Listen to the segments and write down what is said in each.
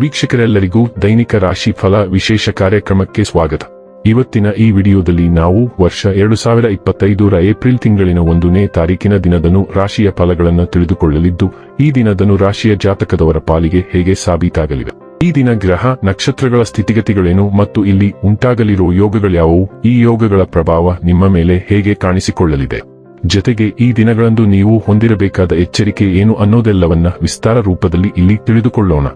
ವೀಕ್ಷಕರೆಲ್ಲರಿಗೂ ದೈನಿಕ ರಾಶಿ ಫಲ ವಿಶೇಷ ಕಾರ್ಯಕ್ರಮಕ್ಕೆ ಸ್ವಾಗತ. ಇವತ್ತಿನ ಈ ವಿಡಿಯೋದಲ್ಲಿ ನಾವು ವರ್ಷ 2025ರ ಏಪ್ರಿಲ್ ತಿಂಗಳಿನ 1ನೇ ತಾರೀಕಿನ ದಿನದನು ರಾಶಿಯ ಫಲಗಳನ್ನು ತಿಳಿದುಕೊಳ್ಳಲಿದ್ದು, ಈ ದಿನದನು ರಾಶಿಯ ಜಾತಕದವರ ಪಾಲಿಗೆ ಹೇಗೆ ಸಾಬೀತಾಗಲಿವೆ, ಈ ದಿನ ಗ್ರಹ ನಕ್ಷತ್ರಗಳ ಸ್ಥಿತಿಗತಿಗಳೇನು ಮತ್ತು ಇಲ್ಲಿ ಉಂಟಾಗಲಿರುವ ಯೋಗಗಳ್ಯಾವುವು, ಈ ಯೋಗಗಳ ಪ್ರಭಾವ ನಿಮ್ಮ ಮೇಲೆ ಹೇಗೆ ಕಾಣಿಸಿಕೊಳ್ಳಲಿದೆ, ಜೊತೆಗೆ ಈ ದಿನಗಳಂದು ನೀವು ಹೊಂದಿರಬೇಕಾದ ಎಚ್ಚರಿಕೆ ಏನು ಅನ್ನೋದೆಲ್ಲವನ್ನ ವಿಸ್ತಾರ ರೂಪದಲ್ಲಿ ಇಲ್ಲಿ ತಿಳಿದುಕೊಳ್ಳೋಣ.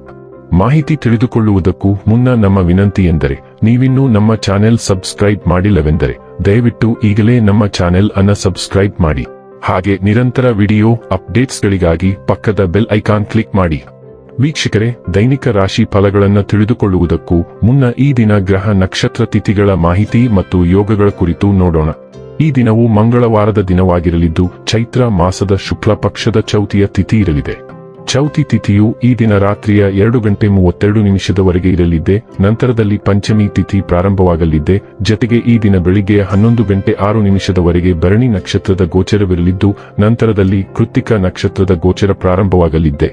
ಮಾಹಿತಿ ತಿಳಿದುಕೊಳ್ಳುವುದಕ್ಕೂ ಮುನ್ನ ನಮ್ಮ ವಿನಂತಿ ಎಂದರೆ, ನೀವಿನ್ನೂ ನಮ್ಮ ಚಾನೆಲ್ ಸಬ್ಸ್ಕ್ರೈಬ್ ಮಾಡಿಲ್ಲವೆಂದರೆ ದಯವಿಟ್ಟು ಈಗಲೇ ನಮ್ಮ ಚಾನೆಲ್ ಅನ್ನು ಸಬ್ಸ್ಕ್ರೈಬ್ ಮಾಡಿ. ಹಾಗೆ ನಿರಂತರ ವಿಡಿಯೋ ಅಪ್ಡೇಟ್ಸ್ಗಳಿಗಾಗಿ ಪಕ್ಕದ ಬೆಲ್ ಐಕಾನ್ ಕ್ಲಿಕ್ ಮಾಡಿ. ವೀಕ್ಷಕರೇ, ದೈನಿಕ ರಾಶಿ ಫಲಗಳನ್ನು ತಿಳಿದುಕೊಳ್ಳುವುದಕ್ಕೂ ಮುನ್ನ ಈ ದಿನ ಗ್ರಹ ನಕ್ಷತ್ರ ತಿಥಿಗಳ ಮಾಹಿತಿ ಮತ್ತು ಯೋಗಗಳ ಕುರಿತು ನೋಡೋಣ. ಈ ದಿನವು ಮಂಗಳವಾರದ ದಿನವಾಗಿರಲಿದ್ದು, ಚೈತ್ರ ಮಾಸದ ಶುಕ್ಲ ಪಕ್ಷದ ಚೌತಿಯ ತಿಥಿ ಇರಲಿದೆ. ಚೌತಿ ತಿಥಿಯು ಈ ದಿನ ರಾತ್ರಿಯ 2:32 ಇರಲಿದ್ದೆ. ನಂತರದಲ್ಲಿ ಪಂಚಮಿ ತಿಥಿ ಪ್ರಾರಂಭವಾಗಲಿದ್ದೆ. ಜತೆಗೆ ಈ ದಿನ ಬೆಳಿಗ್ಗೆಯ 11:06 ಭರಣಿ ನಕ್ಷತ್ರದ ಗೋಚರವಿರಲಿದ್ದು, ನಂತರದಲ್ಲಿ ಕೃತ್ತಿಕ ನಕ್ಷತ್ರದ ಗೋಚರ ಪ್ರಾರಂಭವಾಗಲಿದ್ದೆ.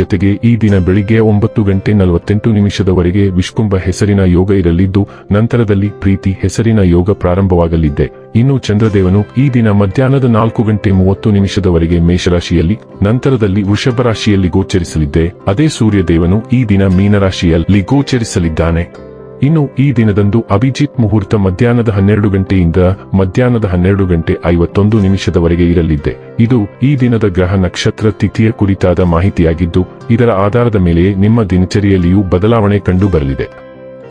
ಜತೆಗೆ ಈ ದಿನ ಬೆಳಿಗ್ಗೆ 9:48 ವಿಷ್ಕುಂಭ ಹೆಸರಿನ ಯೋಗ ಇರಲಿದ್ದು, ನಂತರದಲ್ಲಿ ಪ್ರೀತಿ ಹೆಸರಿನ ಯೋಗ ಪ್ರಾರಂಭವಾಗಲಿದ್ದೆ. ಇನ್ನು ಚಂದ್ರದೇವನು ಈ ದಿನ ಮಧ್ಯಾಹ್ನದ 4:30 ಮೇಷರಾಶಿಯಲ್ಲಿ, ನಂತರದಲ್ಲಿ ವೃಷಭ ರಾಶಿಯಲ್ಲಿ ಗೋಚರಿಸಲಿದ್ದೆ. ಅದೇ ಸೂರ್ಯದೇವನು ಈ ದಿನ ಮೀನರಾಶಿಯಲ್ಲಿ ಗೋಚರಿಸಲಿದ್ದಾನೆ. ಇನ್ನು ಈ ದಿನದಂದು ಅಭಿಜಿತ್ ಮುಹೂರ್ತ ಮಧ್ಯಾಹ್ನದ 12 ಮಧ್ಯಾಹ್ನದ 12:51 ಇರಲಿದ್ದೆ. ಇದು ಈ ದಿನದ ಗ್ರಹ ನಕ್ಷತ್ರ ತಿಥಿಯ ಕುರಿತಾದ ಮಾಹಿತಿಯಾಗಿದ್ದು, ಇದರ ಆಧಾರದ ಮೇಲೆ ನಿಮ್ಮ ದಿನಚರಿಯಲ್ಲಿಯೂ ಬದಲಾವಣೆ ಕಂಡು ಬರಲಿದೆ.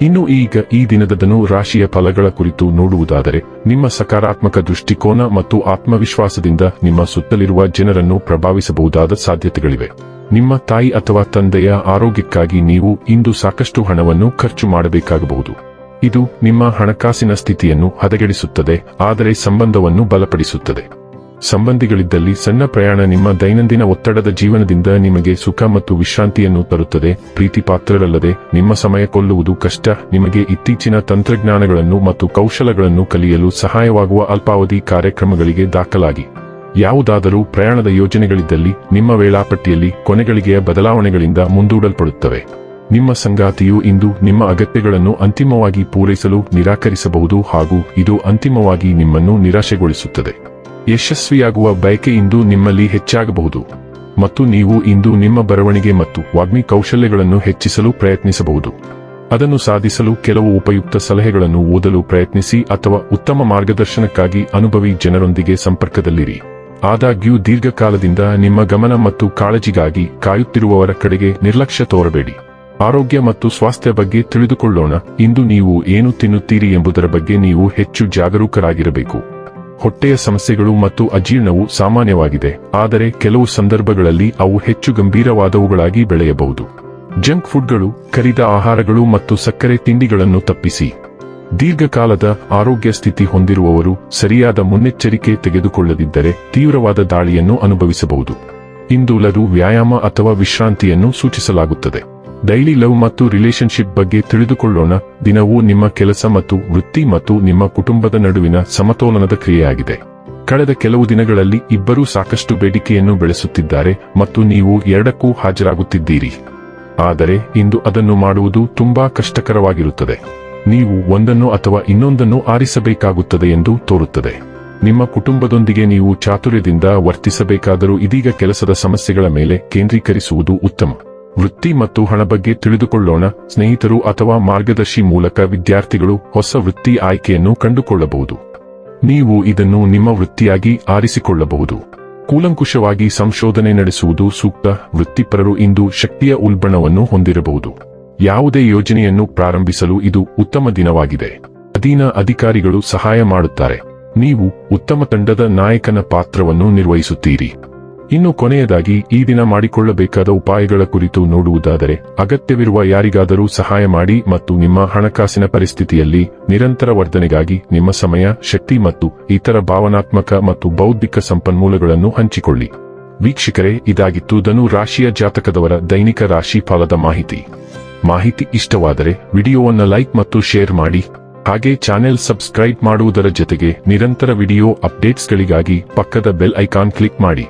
ಇನ್ನು ಈಗ ಈ ದಿನದನು ರಾಶಿಯ ಫಲಗಳ ಕುರಿತು ನೋಡುವುದಾದರೆ, ನಿಮ್ಮ ಸಕಾರಾತ್ಮಕ ದೃಷ್ಟಿಕೋನ ಮತ್ತು ಆತ್ಮವಿಶ್ವಾಸದಿಂದ ನಿಮ್ಮ ಸುತ್ತಲಿರುವ ಜನರನ್ನು ಪ್ರಭಾವಿಸಬಹುದಾದ ಸಾಧ್ಯತೆಗಳಿವೆ. ನಿಮ್ಮ ತಾಯಿ ಅಥವಾ ತಂದೆಯ ಆರೋಗ್ಯಕ್ಕಾಗಿ ನೀವು ಇಂದು ಸಾಕಷ್ಟು ಹಣವನ್ನು ಖರ್ಚು ಮಾಡಬೇಕಾಗಬಹುದು. ಇದು ನಿಮ್ಮ ಹಣಕಾಸಿನ ಸ್ಥಿತಿಯನ್ನು ಹದಗೆಡಿಸುತ್ತದೆ, ಆದರೆ ಸಂಬಂಧವನ್ನು ಬಲಪಡಿಸುತ್ತದೆ. ಸಂಬಂಧಿಗಳಿದ್ದಲ್ಲಿ ಸಣ್ಣ ಪ್ರಯಾಣ ನಿಮ್ಮ ದೈನಂದಿನ ಒತ್ತಡದ ಜೀವನದಿಂದ ನಿಮಗೆ ಸುಖ ಮತ್ತು ವಿಶ್ರಾಂತಿಯನ್ನು ತರುತ್ತದೆ. ಪ್ರೀತಿ ಪಾತ್ರರಲ್ಲದೆ ನಿಮ್ಮ ಸಮಯ ಕೊಲ್ಲುವುದು ಕಷ್ಟ. ನಿಮಗೆ ಇತ್ತೀಚಿನ ತಂತ್ರಜ್ಞಾನಗಳನ್ನು ಮತ್ತು ಕೌಶಲಗಳನ್ನು ಕಲಿಯಲು ಸಹಾಯವಾಗುವ ಅಲ್ಪಾವಧಿ ಕಾರ್ಯಕ್ರಮಗಳಿಗೆ ದಾಖಲಾಗಿ. ಯಾವುದಾದರೂ ಪ್ರಯಾಣದ ಯೋಜನೆಗಳಿದ್ದಲ್ಲಿ ನಿಮ್ಮ ವೇಳಾಪಟ್ಟಿಯಲ್ಲಿ ಕೊನೆಗಳಿಗೆಯ ಬದಲಾವಣೆಗಳಿಂದ ಮುಂದೂಡಲ್ಪಡುತ್ತವೆ. ನಿಮ್ಮ ಸಂಗಾತಿಯು ಇಂದು ನಿಮ್ಮ ಅಗತ್ಯಗಳನ್ನು ಅಂತಿಮವಾಗಿ ಪೂರೈಸಲು ನಿರಾಕರಿಸಬಹುದು ಹಾಗೂ ಇದು ಅಂತಿಮವಾಗಿ ನಿಮ್ಮನ್ನು ನಿರಾಶೆಗೊಳಿಸುತ್ತದೆ. ಯಶಸ್ವಿಯಾಗುವ ಬಯಕೆ ಇಂದು ನಿಮ್ಮಲ್ಲಿ ಹೆಚ್ಚಾಗಬಹುದು ಮತ್ತು ನೀವು ಇಂದು ನಿಮ್ಮ ಬರವಣಿಗೆ ಮತ್ತು ವಾಗ್ಮಿ ಕೌಶಲ್ಯಗಳನ್ನು ಹೆಚ್ಚಿಸಲು ಪ್ರಯತ್ನಿಸಬಹುದು. ಅದನ್ನು ಸಾಧಿಸಲು ಕೆಲವು ಉಪಯುಕ್ತ ಸಲಹೆಗಳನ್ನು ಓದಲು ಪ್ರಯತ್ನಿಸಿ ಅಥವಾ ಉತ್ತಮ ಮಾರ್ಗದರ್ಶನಕ್ಕಾಗಿ ಅನುಭವಿ ಜನರೊಂದಿಗೆ ಸಂಪರ್ಕದಲ್ಲಿರಿ. ಆದಾಗ್ಯೂ ದೀರ್ಘಕಾಲದಿಂದ ನಿಮ್ಮ ಗಮನ ಮತ್ತು ಕಾಳಜಿಗಾಗಿ ಕಾಯುತ್ತಿರುವವರ ಕಡೆಗೆ ನಿರ್ಲಕ್ಷ್ಯ ತೋರಬೇಡಿ. ಆರೋಗ್ಯ ಮತ್ತು ಸ್ವಾಸ್ಥ್ಯ ಬಗ್ಗೆ ತಿಳಿದುಕೊಳ್ಳೋಣ. ಇಂದು ನೀವು ಏನು ತಿನ್ನುತ್ತೀರಿ ಎಂಬುದರ ಬಗ್ಗೆ ನೀವು ಹೆಚ್ಚು ಜಾಗರೂಕರಾಗಿರಬೇಕು. ಹೊಟ್ಟೆಯ ಸಮಸ್ಯೆಗಳು ಮತ್ತು ಅಜೀರ್ಣವು ಸಾಮಾನ್ಯವಾಗಿದೆ, ಆದರೆ ಕೆಲವು ಸಂದರ್ಭಗಳಲ್ಲಿ ಅವು ಹೆಚ್ಚು ಗಂಭೀರವಾದವುಗಳಾಗಿ ಬೆಳೆಯಬಹುದು. ಜಂಕ್ ಫುಡ್ಗಳು, ಕರಿದ ಆಹಾರಗಳು ಮತ್ತು ಸಕ್ಕರೆ ತಿಂಡಿಗಳನ್ನು ತಪ್ಪಿಸಿ. ದೀರ್ಘಕಾಲದ ಆರೋಗ್ಯ ಸ್ಥಿತಿ ಹೊಂದಿರುವವರು ಸರಿಯಾದ ಮುನ್ನೆಚ್ಚರಿಕೆ ತೆಗೆದುಕೊಳ್ಳದಿದ್ದರೆ ತೀವ್ರವಾದ ದಾಳಿಯನ್ನು ಅನುಭವಿಸಬಹುದು. ಇಂದು ಲಘು ವ್ಯಾಯಾಮ ಅಥವಾ ವಿಶ್ರಾಂತಿಯನ್ನು ಸೂಚಿಸಲಾಗುತ್ತದೆ. ಡೈಲಿ ಲವ್ ಮತ್ತು ರಿಲೇಶನ್ಶಿಪ್ ಬಗ್ಗೆ ತಿಳಿದುಕೊಳ್ಳೋಣ. ದಿನವು ನಿಮ್ಮ ಕೆಲಸ ಮತ್ತು ವೃತ್ತಿ ಮತ್ತು ನಿಮ್ಮ ಕುಟುಂಬದ ನಡುವಿನ ಸಮತೋಲನದ ಕ್ರಿಯೆಯಾಗಿದೆ. ಕಳೆದ ಕೆಲವು ದಿನಗಳಲ್ಲಿ ಇಬ್ಬರೂ ಸಾಕಷ್ಟು ಬೇಡಿಕೆಯನ್ನು ಬೆಳೆಸುತ್ತಿದ್ದಾರೆ ಮತ್ತು ನೀವು ಎರಡಕ್ಕೂ ಹಾಜರಾಗುತ್ತಿದ್ದೀರಿ. ಆದರೆ ಇಂದು ಅದನ್ನು ಮಾಡುವುದು ತುಂಬಾ ಕಷ್ಟಕರವಾಗಿರುತ್ತದೆ. ನೀವು ಒಂದನ್ನು ಅಥವಾ ಇನ್ನೊಂದನ್ನು ಆರಿಸಬೇಕಾಗುತ್ತದೆ ಎಂದು ತೋರುತ್ತದೆ. ನಿಮ್ಮ ಕುಟುಂಬದೊಂದಿಗೆ ನೀವು ಚಾತುರ್ಯದಿಂದ ವರ್ತಿಸಬೇಕಾದರೂ ಇದೀಗ ಕೆಲಸದ ಸಮಸ್ಯೆಗಳ ಮೇಲೆ ಕೇಂದ್ರೀಕರಿಸುವುದು ಉತ್ತಮ. ವೃತ್ತಿ ಮತ್ತು ಹಣ ಬಗ್ಗೆ ತಿಳಿದುಕೊಳ್ಳೋಣ. ಸ್ನೇಹಿತರು ಅಥವಾ ಮಾರ್ಗದರ್ಶಿ ಮೂಲಕ ವಿದ್ಯಾರ್ಥಿಗಳು ಹೊಸ ವೃತ್ತಿ ಆಯ್ಕೆಯನ್ನು ಕಂಡುಕೊಳ್ಳಬಹುದು. ನೀವು ಇದನ್ನು ನಿಮ್ಮ ವೃತ್ತಿಯಾಗಿ ಆರಿಸಿಕೊಳ್ಳಬಹುದು. ಕೂಲಂಕುಷವಾಗಿ ಸಂಶೋಧನೆ ನಡೆಸುವುದು ಸೂಕ್ತ. ವೃತ್ತಿಪರರು ಇಂದು ಶಕ್ತಿಯ ಉಲ್ಬಣವನ್ನು ಹೊಂದಿರಬಹುದು. ಯಾವುದೇ ಯೋಜನೆಯನ್ನು ಪ್ರಾರಂಭಿಸಲು ಇದು ಉತ್ತಮ ದಿನವಾಗಿದೆ. ಅಧೀನ ಅಧಿಕಾರಿಗಳು ಸಹಾಯ ಮಾಡುತ್ತಾರೆ. ನೀವು ಉತ್ತಮ ತಂಡದ ನಾಯಕನ ಪಾತ್ರವನ್ನು ನಿರ್ವಹಿಸುತ್ತೀರಿ. ಇನ್ನು ಕೊನೆಯದಾಗಿ ಈ ದಿನ ಮಾಡಿಕೊಳ್ಳಬೇಕಾದ ಉಪಾಯಗಳ ಕುರಿತು ನೋಡುವುದಾದರೆ, ಅಗತ್ಯವಿರುವ ಯಾರಿಗಾದರೂ ಸಹಾಯ ಮಾಡಿ ಮತ್ತು ನಿಮ್ಮ ಹಣಕಾಸಿನ ಪರಿಸ್ಥಿತಿಯಲ್ಲಿ ನಿರಂತರ ವರ್ಧನೆಗಾಗಿ ನಿಮ್ಮ ಸಮಯ, ಶಕ್ತಿ ಮತ್ತು ಇತರ ಭಾವನಾತ್ಮಕ ಮತ್ತು ಬೌದ್ಧಿಕ ಸಂಪನ್ಮೂಲಗಳನ್ನು ಹಂಚಿಕೊಳ್ಳಿ. ವೀಕ್ಷಕರೇ, ಇದಾಗಿತ್ತು ಧನು ರಾಶಿಯ ಜಾತಕದವರ ದೈನಿಕ ರಾಶಿ ಫಲದ ಮಾಹಿತಿ ಇಷ್ಟವಾದರೆ ವಿಡಿಯೋವನ್ನು ಲೈಕ್ ಮತ್ತು ಶೇರ್ ಮಾಡಿ. ಹಾಗೆ ಚಾನೆಲ್ ಸಬ್ಸ್ಕ್ರೈಬ್ ಮಾಡುವುದರ ಜೊತೆಗೆ ನಿರಂತರ ವಿಡಿಯೋ ಅಪ್ಡೇಟ್ಸ್ಗಳಿಗಾಗಿ ಪಕ್ಕದ ಬೆಲ್ ಐಕಾನ್ ಕ್ಲಿಕ್ ಮಾಡಿ.